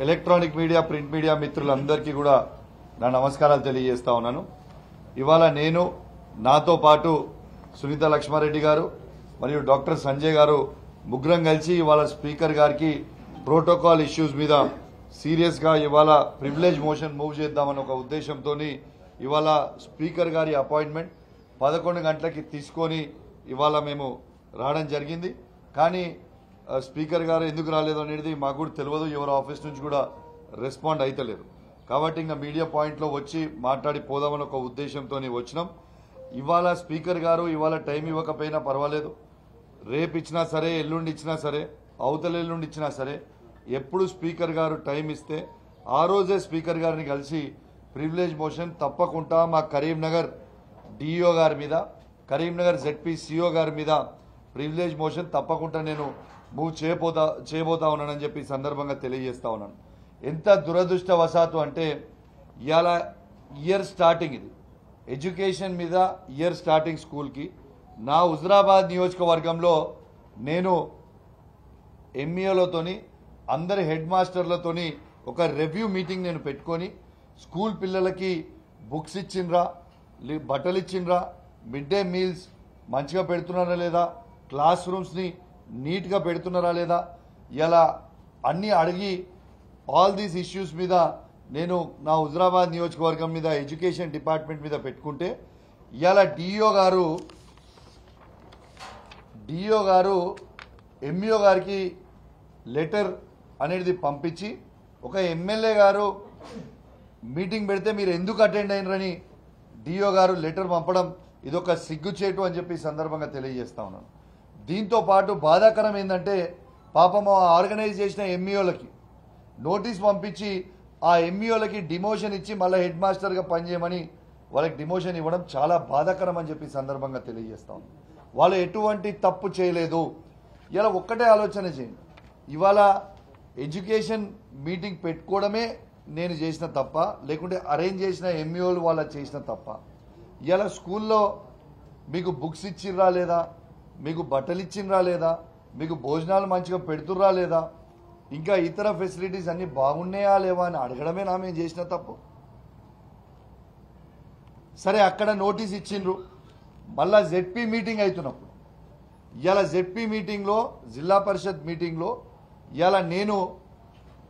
Electronic media print media మిత్రులందరికీ కూడా నా నమస్కారాలు తెలియజేస్తా ఉన్నాను. ఇవాళ నేను నాతో పాటు సునీత లక్ష్మారెడ్డి గారు మరియు డాక్టర్ సంజయ్ గారు ముగ్గురం కలిసి ఇవాళ స్పీకర్ గారికి ప్రోటోకాల్ ఇష్యూస్ మీద సీరియస్ గా ఇవాళ ప్రివిలేజ్ మోషన్ మూవ్ చేద్దామన్న ఒక ఉద్దేశంతో ఇవాళ స్పీకర్ గారి అపాయింట్మెంట్ 11 గంటలకి తీసుకొని ఇవాళ మేము రావడం జరిగింది. కానీ స్పీకర్ గారు ఎందుకు రాలేదు అనేది మాకు కూడా తెలియదు. ఎవరు ఆఫీస్ నుంచి కూడా రెస్పాండ్ అయితలేరు. కాబట్టి ఇంకా మీడియా పాయింట్లో వచ్చి మాట్లాడి పోదామని ఒక ఉద్దేశంతో వచ్చినాం. ఇవాళ స్పీకర్ గారు ఇవాళ టైం ఇవ్వకపోయినా పర్వాలేదు, రేపు ఇచ్చినా సరే, ఎల్లుండి ఇచ్చినా సరే, అవతల ఎల్లుండి ఇచ్చినా సరే, ఎప్పుడు స్పీకర్ గారు టైం ఇస్తే ఆ రోజే స్పీకర్ గారిని కలిసి ప్రివిలేజ్ మోషన్ తప్పకుండా మా కరీంనగర్ డిఓ గారి మీద, కరీంనగర్ జెడ్పీ సిఓ గారి మీద ప్రివిలేజ్ మోషన్ తప్పకుండా నేను మూవ్ చేయబోతా ఉన్నానని చెప్పి ఈ సందర్భంగా తెలియజేస్తా ఉన్నాను. ఎంత దురదృష్టవశాత్తు అంటే ఇవాళ ఇయర్ స్టార్టింగ్, ఇది ఎడ్యుకేషన్ మీద ఇయర్ స్టార్టింగ్ స్కూల్కి నా హుజరాబాద్ నియోజకవర్గంలో నేను ఎంఈఓలతోని అందరి హెడ్ మాస్టర్లతోని ఒక రివ్యూ మీటింగ్ నేను పెట్టుకొని స్కూల్ పిల్లలకి బుక్స్ ఇచ్చిండ్రా, బట్టలు ఇచ్చిండ్రా, మిడ్ డే మీల్స్ మంచిగా పెడుతున్నారా లేదా, క్లాస్ రూమ్స్ని నీట్గా పెడుతున్నారా లేదా, ఇలా అన్నీ అడిగి ఆల్ దీస్ ఇష్యూస్ మీద నేను నా హుజరాబాద్ నియోజకవర్గం మీద ఎడ్యుకేషన్ డిపార్ట్మెంట్ మీద పెట్టుకుంటే ఇవాళ డిఓ గారు ఎంఈఓ గారికి లెటర్ అనేది పంపించి ఒక ఎమ్మెల్యే గారు మీటింగ్ పెడితే మీరు ఎందుకు అటెండ్ అయినరని డిఓ గారు లెటర్ పంపడం ఇదొక సిగ్గుచేటు అని చెప్పి సందర్భంగా తెలియజేస్తా ఉన్నాను. దీంతో పాటు బాధాకరం ఏంటంటే పాపం ఆర్గనైజ్ చేసిన ఎంఈఓలకి నోటీస్ పంపించి ఆ ఎంఈఓలకి డిమోషన్ ఇచ్చి మళ్ళీ హెడ్ మాస్టర్గా పనిచేయమని వాళ్ళకి డిమోషన్ ఇవ్వడం చాలా బాధాకరం అని చెప్పి సందర్భంగా తెలియజేస్తాం. వాళ్ళు ఎటువంటి తప్పు చేయలేదు. ఇలా ఒక్కటే ఆలోచన చేయండి, ఇవాళ ఎడ్యుకేషన్ మీటింగ్ పెట్టుకోవడమే నేను చేసిన తప్ప, లేకుంటే అరేంజ్ చేసిన ఎంఈఓలు వాళ్ళ చేసిన తప్ప? ఇలా స్కూల్లో మీకు బుక్స్ ఇచ్చిర్రా లేదా, మీకు బట్టలు ఇచ్చిండ్రా లేదా, మీకు భోజనాలు మంచిగా పెడుతుర్రా లేదా, ఇంకా ఇతర ఫెసిలిటీస్ అన్ని బాగున్నాయా లేవా అని అడగడమే నా మేము చేసిన తప్పు. సరే, అక్కడ నోటీస్ ఇచ్చిండ్రు. మళ్ళా జెడ్పీ మీటింగ్ అవుతున్నప్పుడు ఇవాళ జెడ్పీ మీటింగ్లో, జిల్లా పరిషత్ మీటింగ్లో ఇవాళ నేను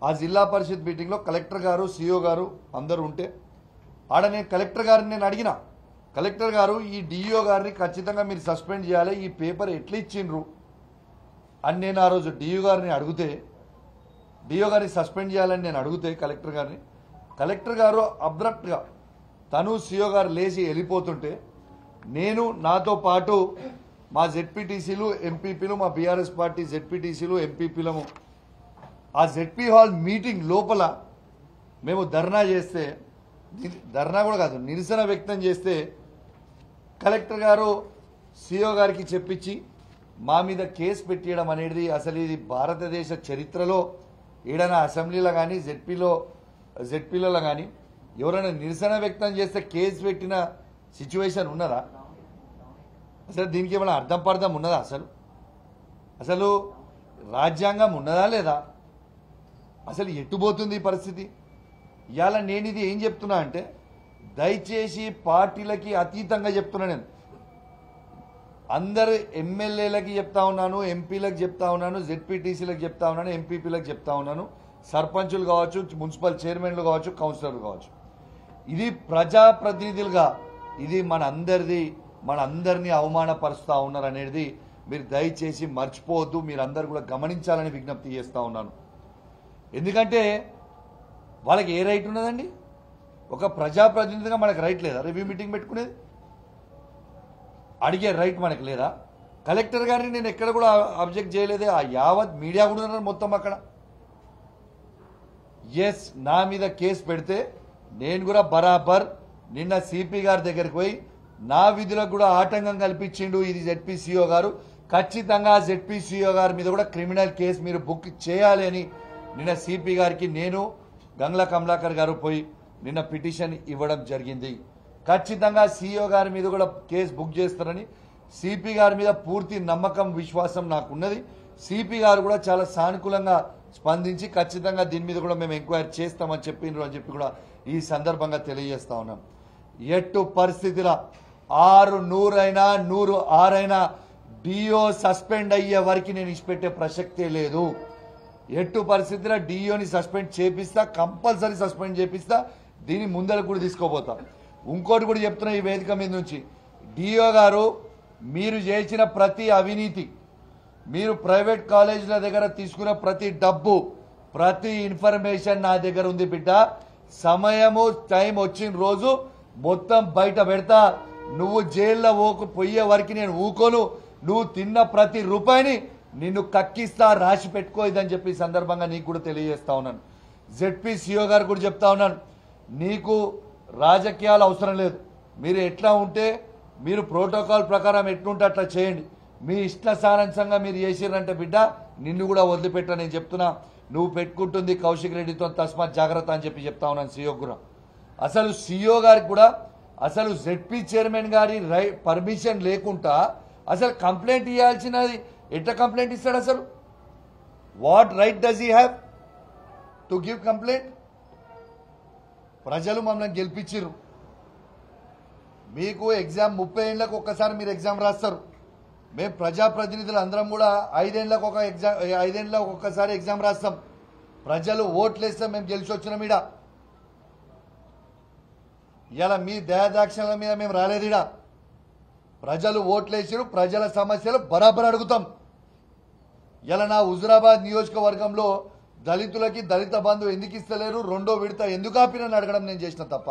ఆ జిల్లా పరిషత్ మీటింగ్లో కలెక్టర్ గారు, సిఓ గారు అందరూ ఉంటే ఆడ నేను కలెక్టర్ గారిని నేను అడిగిన, కలెక్టర్ గారు ఈ డిఓ గారిని ఖచ్చితంగా మీరు సస్పెండ్ చేయాలి, ఈ పేపర్ ఎట్లా ఇచ్చిండ్రు అని నేను ఆ రోజు డిఓ గారిని అడిగితే, డిఓ గారిని సస్పెండ్ చేయాలని నేను అడిగితే కలెక్టర్ గారు అబ్రప్ట్గా తను సిఓ గారు లేచి వెళ్ళిపోతుంటే నేను నాతో పాటు మా జెడ్పీటీసీలు, ఎంపీపీలు, మా బీఆర్ఎస్ పార్టీ జెడ్పీటీసీలు, ఎంపీపీలము ఆ జెడ్పీ హాల్ మీటింగ్ లోపల మేము ధర్నా చేస్తే, ధర్నా కూడా కాదు నిరసన వ్యక్తం చేస్తే కలెక్టర్ గారు సిఓ గారికి చెప్పించి మా మీద కేసు పెట్టియడం అనేది అసలు ఇది భారతదేశ చరిత్రలో ఏదైనా అసెంబ్లీలో కానీ జెడ్పీలలో కానీ ఎవరైనా నిరసన వ్యక్తం చేస్తే కేసు పెట్టిన సిచ్యువేషన్ ఉన్నదా? అసలు దీనికి ఏమైనా అర్థం పర్థం ఉన్నదా? అసలు రాజ్యాంగం ఉన్నదా లేదా? అసలు ఎట్టుపోతుంది పరిస్థితి? ఇవాళ నేను ఇది ఏం చెప్తున్నా అంటే దయచేసి పార్టీలకి అతీతంగా చెప్తున్నా. నేను అందరు ఎమ్మెల్యేలకి చెప్తా ఉన్నాను, ఎంపీలకు చెప్తా ఉన్నాను, జెడ్పీటీసీలకు చెప్తా ఉన్నాను, ఎంపీపీలకు చెప్తా ఉన్నాను, సర్పంచులు కావచ్చు, మున్సిపల్ చైర్మన్లు కావచ్చు, కౌన్సిలర్లు కావచ్చు. ఇది ప్రజాప్రతినిధులుగా ఇది మనందరినీ అవమానపరుస్తూ ఉన్నారు అనేది మీరు దయచేసి మర్చిపోవద్దు. మీరందరూ కూడా గమనించాలని విజ్ఞప్తి చేస్తూ ఉన్నాను. ఎందుకంటే వాళ్ళకి ఏ రైట్ ఉన్నదండి? ఒక ప్రజాప్రతినిధిగా మనకు రైట్ లేదా రివ్యూ మీటింగ్ పెట్టుకునేది? అడిగే రైట్ మనకు లేదా? కలెక్టర్ గారిని నేను ఎక్కడ కూడా అబ్జెక్ట్ చేయలేదే. ఆ యావత్ మీడియా కూడా ఉన్నారు మొత్తం అక్కడ. ఎస్, నా మీద కేసు పెడితే నేను కూడా బరాబర్ నిన్న సిపి గారి దగ్గరికి పోయి నా విధులకు కూడా ఆటంకం కల్పించిండు ఇది జెడ్పీ సిఓ గారు, ఖచ్చితంగా జెడ్పీ సిఓ గారి మీద కూడా క్రిమినల్ కేసు మీరు బుక్ చేయాలి అని నిన్న సిపి గారికి నేను, గంగ్లా కమలాకర్ గారు పోయి నిన్న పిటిషన్ ఇవ్వడం జరిగింది. ఖచ్చితంగా సిఓ గారి మీద కూడా కేసు బుక్ చేస్తారని సిపి గారి మీద పూర్తి నమ్మకం, విశ్వాసం నాకున్నది. సిపి గారు కూడా చాలా సానుకూలంగా స్పందించి ఖచ్చితంగా దీని మీద కూడా మేము ఎంక్వైరీ చేస్తామని చెప్పిండ్రు అని చెప్పి కూడా ఈ సందర్భంగా తెలియజేస్తా ఉన్నాం. ఎట్టు పరిస్థితిలో 600 అయినా 106 అయినా డిఓ సస్పెండ్ అయ్యే వరకు నేను ఇచ్చిపెట్టే ప్రసక్తే లేదు. ఎట్టు పరిస్థితిలో డిఓని సస్పెండ్ చేపిస్తా, కంపల్సరీ సస్పెండ్ చేపిస్తా, దీని ముందరకు కూడా తీసుకోపోతా. ఇంకోటి కూడా చెప్తున్నా ఈ వేదిక మీద నుంచి, డిఓ గారు మీరు చేసిన ప్రతి అవినీతి, మీరు ప్రైవేట్ కాలేజీల దగ్గర తీసుకున్న ప్రతి డబ్బు, ప్రతి ఇన్ఫర్మేషన్ నా దగ్గర ఉంది బిడ్డ. సమయము టైం వచ్చిన రోజు మొత్తం బయట పెడతా. నువ్వు జైల్లో పోయే వరకు నేను ఊకోను. నువ్వు తిన్న ప్రతి రూపాయిని నిన్ను కక్కిస్తా, రాసి పెట్టుకో ఇదని చెప్పి సందర్భంగా నీకు కూడా తెలియజేస్తా ఉన్నాను. జెడ్పీ సిఓ గారు కూడా చెప్తా ఉన్నాను, నీకు రాజకీయాలు అవసరం లేదు. మీరు ఎట్లా ఉంటే మీరు ప్రోటోకాల్ ప్రకారం ఎట్లుంటే అట్లా చేయండి. మీ ఇష్టానుసారంగా మీరు చేసిరంటే బిడ్డ నిన్ను కూడా వదిలిపెట్టా. నేను చెప్తున్నా, నువ్వు పెట్టుకుంటుంది కౌశిక్ రెడ్డితో తస్మాత్ జాగ్రత్త అని చెప్పి చెప్తా ఉన్నాను సిఓ కూడా. అసలు సిఓ గారికి కూడా అసలు జెడ్పీ చైర్మన్ గారి పర్మిషన్ లేకుండా అసలు కంప్లైంట్ ఇవ్వాల్సినది ఎట్లా కంప్లైంట్ ఇస్తాడు? అసలు what right does he have to give complaint? ప్రజలు మమ్మల్ని గెలిపించారు. మీకు ఎగ్జామ్ 30 ఏళ్ళకు ఒక్కసారి మీరు ఎగ్జామ్ రాస్తారు. మేము ప్రజాప్రతినిధులు అందరం కూడా 5 ఏళ్ళకు ఒక్కసారి ఎగ్జామ్ రాస్తాం. ప్రజలు ఓట్లు వేస్తాం, మేము గెలిచి వచ్చినాం. ఇలా మీ దయాదాక్షిణ్యాల మీద మేము రాలేదు. ప్రజలు ఓట్లేసారు, ప్రజల సమస్యలు బరాబర్ అడుగుతాం. ఇలా నా హుజురాబాద్ నియోజకవర్గంలో దళితులకి దళిత బంధు ఎందుకు ఇస్తలేరు, 2వ విడత ఎందుకు ఆపినని అడగడం నేను చేసిన తప్ప,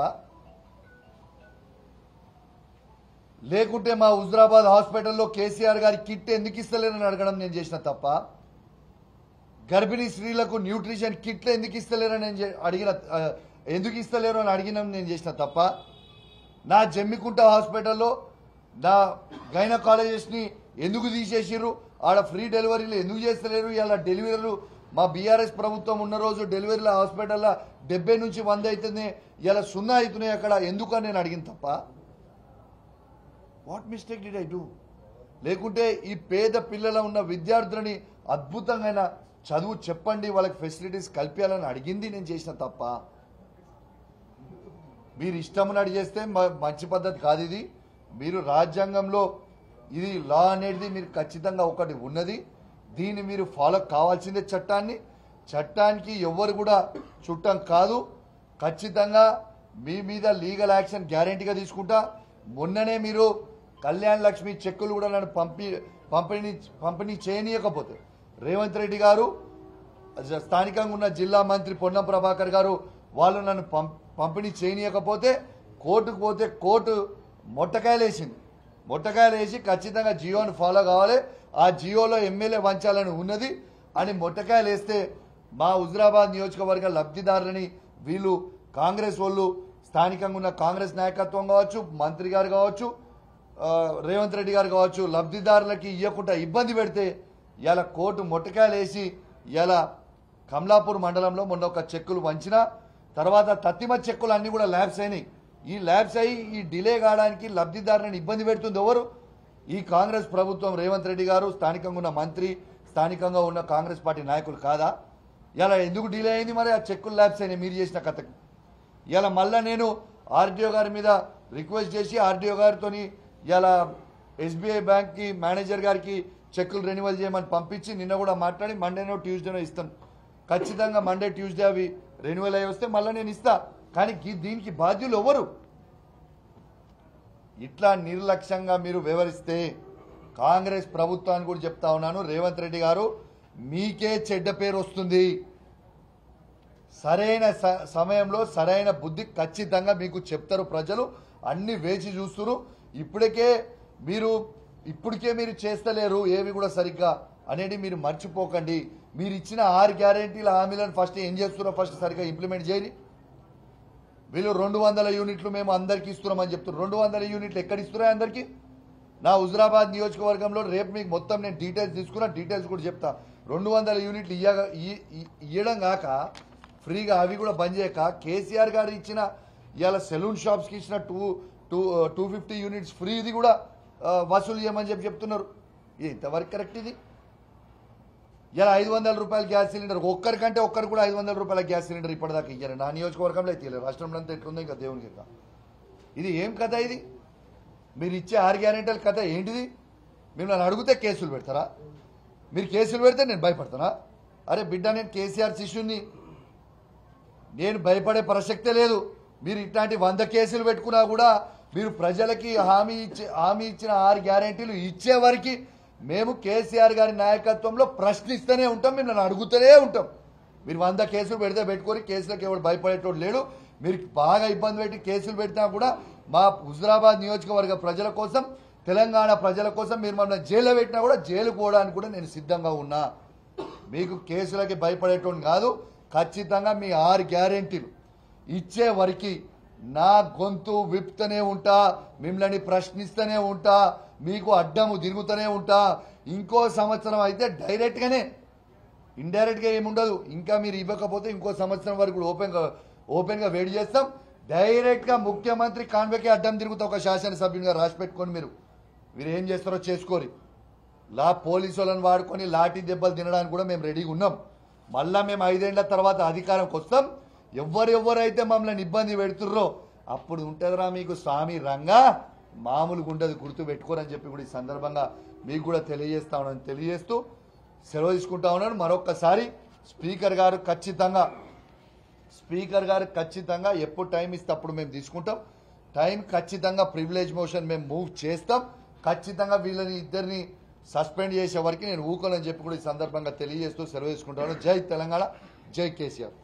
లేకుంటే మా హుజురాబాద్ హాస్పిటల్లో కేసీఆర్ గారి కిట్ ఎందుకు ఇస్తలేరని అడగడం నేను చేసిన తప్ప, గర్భిణీ స్త్రీలకు న్యూట్రిషన్ కిట్లు ఎందుకు ఇస్తలేరని ఎందుకు ఇస్తలేరు అని అడిగినాం నేను చేసిన తప్ప, నా జమ్మికుంట హాస్పిటల్లో నా గైనకాలజిస్ట్ని ఎందుకు తీసేసిర్రు, ఆడ ఫ్రీ డెలివరీలు ఎందుకు చేస్తలేరు, ఇలా డెలివరీలు మా బీఆర్ఎస్ ప్రభుత్వం ఉన్న రోజు డెలివరీల హాస్పిటల్లో 70 నుంచి 100 అవుతుంది, ఇలా 0 అవుతున్నాయి అక్కడ, ఎందుకని నేను అడిగిన తప్ప. What mistake did I do? లేకుంటే ఈ పేద పిల్లల ఉన్న విద్యార్థులని అద్భుతంగా చదువు చెప్పండి, వాళ్ళకి ఫెసిలిటీస్ కల్పించాలని అడిగింది నేను చేసిన తప్ప. మీరు ఇష్టమని అడిగేస్తే మంచి పద్ధతి కాదు ఇది. మీరు రాజ్యాంగంలో ఇది లా అనేది మీరు ఖచ్చితంగా ఒకటి ఉన్నది, దీన్ని మీరు ఫాలో కావాల్సిందే. చట్టానికి ఎవ్వరు కూడా చుట్టం కాదు. ఖచ్చితంగా మీ మీద లీగల్ యాక్షన్ గ్యారెంటీగా తీసుకుంటా. మొన్ననే మీరు కళ్యాణ్ లక్ష్మి చెక్కులు కూడా నన్ను పంపిణీ చేయనీయకపోతే రేవంత్ రెడ్డి గారు, స్థానికంగా ఉన్న జిల్లా మంత్రి పొన్నం ప్రభాకర్ గారు వాళ్ళు నన్ను పంపిణీ చేయనీయకపోతే కోర్టుకు పోతే కోర్టు మొట్టకాయలు వేసి ఖచ్చితంగా జియోని ఫాలో కావాలి, ఆ జియోలో ఎమ్మెల్యే వంచాలని ఉన్నది అని మొట్టకాయలు వేస్తే మా హుజురాబాద్ నియోజకవర్గ లబ్ధిదారులని వీళ్ళు కాంగ్రెస్ వాళ్ళు, స్థానికంగా ఉన్న కాంగ్రెస్ నాయకత్వం కావచ్చు, మంత్రి గారు కావచ్చు, రేవంత్ రెడ్డి గారు కావచ్చు, లబ్ధిదారులకి ఇవ్వకుండా ఇబ్బంది పెడితే ఇలా కోర్టు మొట్టకాయలు వేసి ఇలా కమలాపూర్ మండలంలో మొన్న ఒక చెక్కులు వంచిన తర్వాత తత్తిమ చెక్కులు అన్నీ కూడా ల్యాబ్స్ అయినాయి. ఈ ల్యాబ్స్ అయ్యి ఈ డిలే కావడానికి లబ్ధిదారులను ఇబ్బంది పెడుతుంది ఎవరు? ఈ కాంగ్రెస్ ప్రభుత్వం, రేవంత్ రెడ్డి గారు, స్థానికంగా ఉన్న మంత్రి, స్థానికంగా ఉన్న కాంగ్రెస్ పార్టీ నాయకులు కాదా? ఇలా ఎందుకు డిలే అయింది? మరి ఆ చెక్కులు ల్యాబ్స్ అయినాయి మీరు చేసిన కథకు. ఇలా మళ్ళీ నేను ఆర్డీఓ గారి మీద రిక్వెస్ట్ చేసి ఆర్డీఓ గారితో ఇలా ఎస్బీఐ బ్యాంక్కి మేనేజర్ గారికి చెక్కులు రెన్యువల్ చేయమని పంపించి నిన్న కూడా మాట్లాడి మండేనో ట్యూస్డేనో ఇస్తాను. ఖచ్చితంగా మండే ట్యూస్డే అవి రెన్యువల్ అయ్యి వస్తే మళ్ళీ నేను ఇస్తా. కానీ దీనికి బాధ్యులు ఎవరు? ఇట్లా నిర్లక్ష్యంగా మీరు వ్యవహరిస్తే కాంగ్రెస్ ప్రభుత్వాన్ని కూడా చెప్తా ఉన్నాను, రేవంత్ రెడ్డి గారు మీకే చెడ్డ పేరు వస్తుంది. సరైన సమయంలో సరైన బుద్ధి ఖచ్చితంగా మీకు చెప్తారు ప్రజలు. అన్ని వేచి చూస్తున్నారు. ఇప్పటికే మీరు చేస్తలేరు ఏవి కూడా సరిగ్గా అనేది మీరు మర్చిపోకండి. మీరు ఇచ్చిన 6 గ్యారెంటీల హామీలను ఫస్ట్ ఏం చేస్తున్నారో ఫస్ట్ సరిగ్గా ఇంప్లిమెంట్ చేయండి. వీళ్ళు 200 యూనిట్లు మేము అందరికీ ఇస్తున్నామని చెప్తున్నారు. 200 యూనిట్లు ఎక్కడ ఇస్తున్నాయి అందరికీ? నా హుజురాబాద్ నియోజకవర్గంలో రేపు మీకు మొత్తం నేను డీటెయిల్స్ తీసుకున్నా, డీటెయిల్స్ కూడా చెప్తా. 200 యూనిట్లు ఇవ్వడం కాక ఫ్రీగా అవి కూడా బంద్ చేయక కేసీఆర్ గారు ఇచ్చిన ఇవాళ సెలూన్ షాప్స్కి ఇచ్చిన 250 యూనిట్స్ ఫ్రీది కూడా వసూలు చేయమని చెప్తున్నారు. ఇంతవరకు కరెక్ట్ ఇది? ఇలా 500 రూపాయల గ్యాస్ సిలిండర్ ఒక్కరికంటే ఒక్కరు కూడా 500 రూపాయల గ్యాస్ సిలిండర్ ఇప్పటిదాకా ఇయ్యారు. నా నియోజకవర్గంలో అయితే ఇయ్యలేదు, రాష్ట్రంలో అంతా ఎట్లుందో ఇంకా దేవునికి ఇక. ఇది ఏం కథ? ఇది మీరు ఇచ్చే 6 గ్యారెంటీల కథ ఏంటిది? మిమ్మల్ని అడిగితే కేసులు పెడతారా? మీరు కేసులు పెడితే నేను భయపడతానా? అరే బిడ్డ, నేను కేసీఆర్ శిష్యుని, నేను భయపడే ప్రసక్తే లేదు. మీరు ఇట్లాంటి 100 కేసులు పెట్టుకున్నా కూడా మీరు ప్రజలకి హామీ ఇచ్చిన 6 గ్యారెంటీలు ఇచ్చే వరకు మేము కేసీఆర్ గారి నాయకత్వంలో ప్రశ్నిస్తూనే ఉంటాం, మిమ్మల్ని అడుగుతూనే ఉంటాం. మీరు 100 కేసులు పెడితే పెట్టుకొని కేసులకు ఎవరు భయపడేటోడు లేడు. మీరు బాగా ఇబ్బంది పెట్టి కేసులు పెట్టినా కూడా మా హుజురాబాద్ నియోజకవర్గ ప్రజల కోసం, తెలంగాణ ప్రజల కోసం మీరు మమ్మల్ని జైల్లో పెట్టినా కూడా జైలుకు పోవడానికి కూడా నేను సిద్ధంగా ఉన్నా. మీకు కేసులకి భయపడేటోడు కాదు. ఖచ్చితంగా మీ 6 గ్యారెంటీలు ఇచ్చే వరకు నా గొంతు విప్తూనే ఉంటా, మిమ్మల్ని ప్రశ్నిస్తూనే ఉంటా, మీకు అడ్డము తిరుగుతూనే ఉంటా. ఇంకో సంవత్సరం అయితే డైరెక్ట్గానే, ఇండైరెక్ట్గా ఏముండదు. ఇంకా మీరు ఇవ్వకపోతే ఇంకో సంవత్సరం వరకు ఓపెన్గా వెయిట్ చేస్తాం. డైరెక్ట్గా ముఖ్యమంత్రి కాన్వేకే అడ్డం తిరుగుతా. ఒక శాసనసభ్యునిగా రాసి పెట్టుకొని మీరు ఏం చేస్తారో చేసుకోరి. పోలీసు వాళ్ళని వాడుకొని లాఠీ దెబ్బలు తినడానికి కూడా మేము రెడీగా ఉన్నాం. మళ్ళా మేము 5 ఏళ్ల తర్వాత అధికారంకి వస్తాం. ఎవరెవరైతే మమ్మల్ని ఇబ్బంది పెడుతుర్రో అప్పుడు ఉంటుందిరా మీకు స్వామి రంగా, మామూలుగా ఉండదు, గుర్తు పెట్టుకోరని చెప్పి కూడా ఈ సందర్భంగా మీకు కూడా తెలియజేస్తూ సెలవు తీసుకుంటా ఉన్నాను. మరొక్కసారి స్పీకర్ గారు ఖచ్చితంగా ఎప్పుడు టైం ఇస్తే అప్పుడు మేము తీసుకుంటాం. టైం ఖచ్చితంగా ప్రివిలేజ్ మోషన్ మేము మూవ్ చేస్తాం. ఖచ్చితంగా వీళ్ళని ఇద్దరిని సస్పెండ్ చేసే వరకు నేను ఊకోనని చెప్పి కూడా ఈ సందర్భంగా తెలియజేస్తూ సెలవు తీసుకుంటాను. జై తెలంగాణ, జై కేసీఆర్.